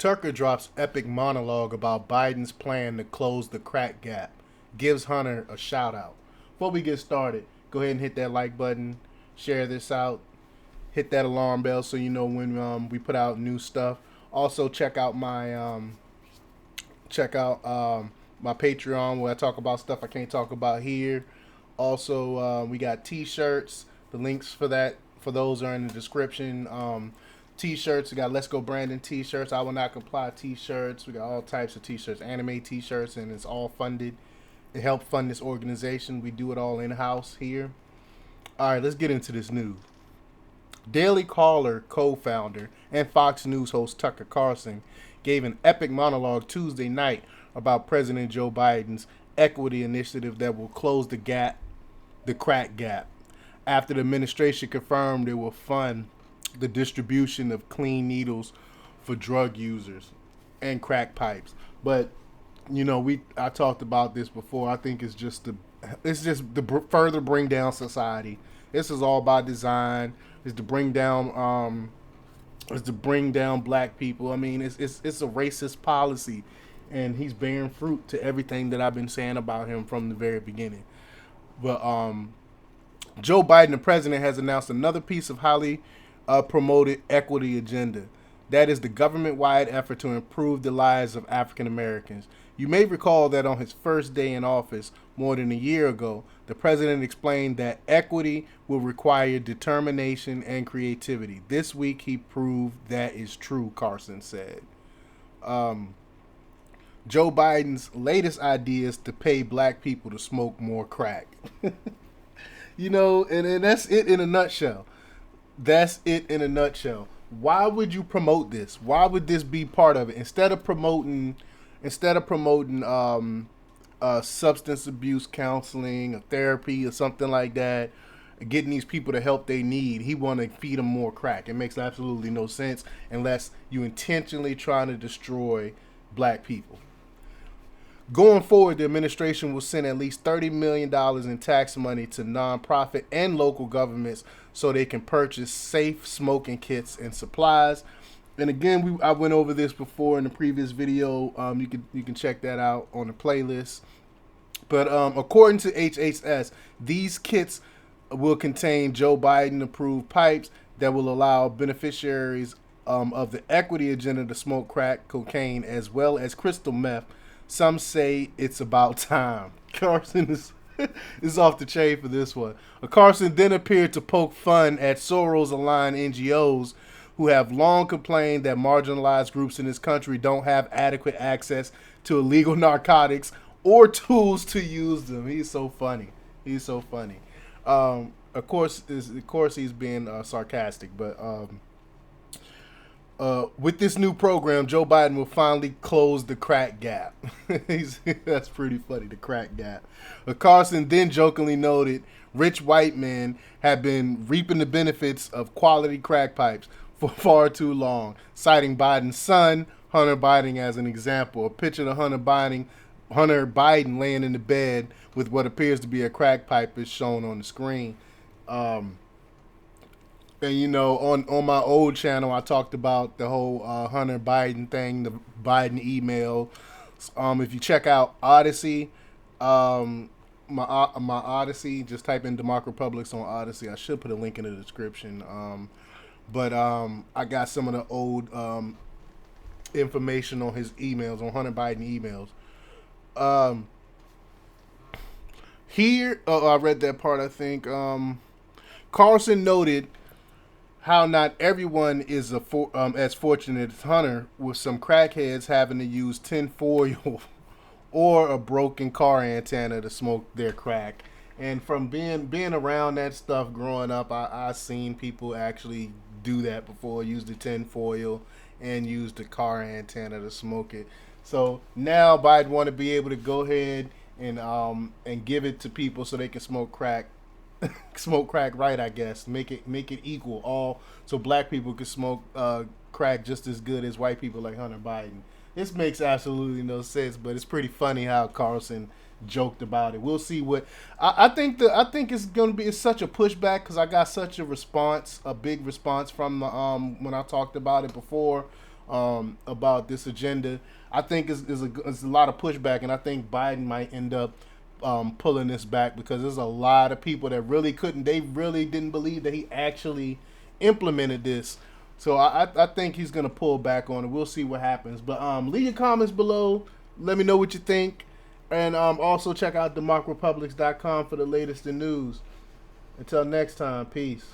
Tucker drops epic monologue about Biden's plan to close the crack gap. Gives Hunter a shout out. Before we get started, go ahead and hit that like button, share this out, hit that alarm bell so you know when we put out new stuff. Also, check out my Patreon where I talk about stuff I can't talk about here. Also, we got T-shirts. The links for those are in the description. T-shirts. We got Let's Go Brandon T-shirts. I Will Not Comply T-shirts. We got all types of T-shirts, anime T-shirts, and it's all funded. It helped fund this organization. We do it all in-house here. All right, let's get into this news. Daily Caller co-founder and Fox News host Tucker Carlson gave an epic monologue Tuesday night about President Joe Biden's equity initiative that will close the crack gap, after the administration confirmed it will fund the distribution of clean needles for drug users and crack pipes. But I talked about this before. I think it's just to further bring down society. This is all by design. Is to bring down black people. I mean, it's a racist policy, and he's bearing fruit to everything that I've been saying about him from the very beginning. But Joe Biden, the president, has announced another piece of highly promoted equity agenda. That is the government-wide effort to improve the lives of African Americans. You may recall that on his first day in office, more than a year ago, the president explained that equity will require determination and creativity. This week, he proved that is true, Carson said. Joe Biden's latest idea is to pay black people to smoke more crack. And that's it in a nutshell. That's it in a nutshell. Why would you promote this? Why would this be part of it? Instead of promoting substance abuse counseling or therapy or something like that, getting these people the help they need, he want to feed them more crack. It makes absolutely no sense unless you intentionally trying to destroy black people. Going forward, the administration will send at least $30 million in tax money to nonprofit and local governments so they can purchase safe smoking kits and supplies. And again, I went over this before in the previous video. You can check that out on the playlist. But according to HHS, these kits will contain Joe Biden-approved pipes that will allow beneficiaries of the equity agenda to smoke crack cocaine as well as crystal meth. Some say it's about time. Carson is off the chain for this one. Carson then appeared to poke fun at Soros-aligned NGOs who have long complained that marginalized groups in this country don't have adequate access to illegal narcotics or tools to use them. He's so funny. Of course, he's being sarcastic, but with this new program, Joe Biden will finally close the crack gap. That's pretty funny, the crack gap. Carson then jokingly noted rich white men have been reaping the benefits of quality crack pipes for far too long, citing Biden's son, Hunter Biden, as an example. A picture of Hunter Biden laying in the bed with what appears to be a crack pipe is shown on the screen. And on my old channel, I talked about the whole Hunter Biden thing, the Biden email. If you check out Odyssey, my Odyssey, just type in Democrat Republics on Odyssey. I should put a link in the description. But I got some of the old information on his emails, on Hunter Biden emails. I read that part, I think. Carlson noted how not everyone is as fortunate as Hunter, with some crackheads having to use tinfoil or a broken car antenna to smoke their crack. And from being around that stuff growing up, I seen people actually do that before, use the tinfoil and use the car antenna to smoke it. So now Biden want to be able to go ahead and give it to people so they can smoke crack right, I guess. Make it equal, all so black people can smoke crack just as good as white people like Hunter Biden. This makes absolutely no sense, but it's pretty funny how Carlson joked about it. We'll see what I think it's gonna be. It's such a pushback because I got such a big response from when I talked about it before about this agenda. I think it's a lot of pushback, and I think Biden might end up pulling this back because there's a lot of people that really couldn't. They really didn't believe that he actually implemented this. So I think he's gonna pull back on it. We'll see what happens. But leave your comments below. Let me know what you think, and also check out democrepublics.com for the latest in news. Until next time, peace.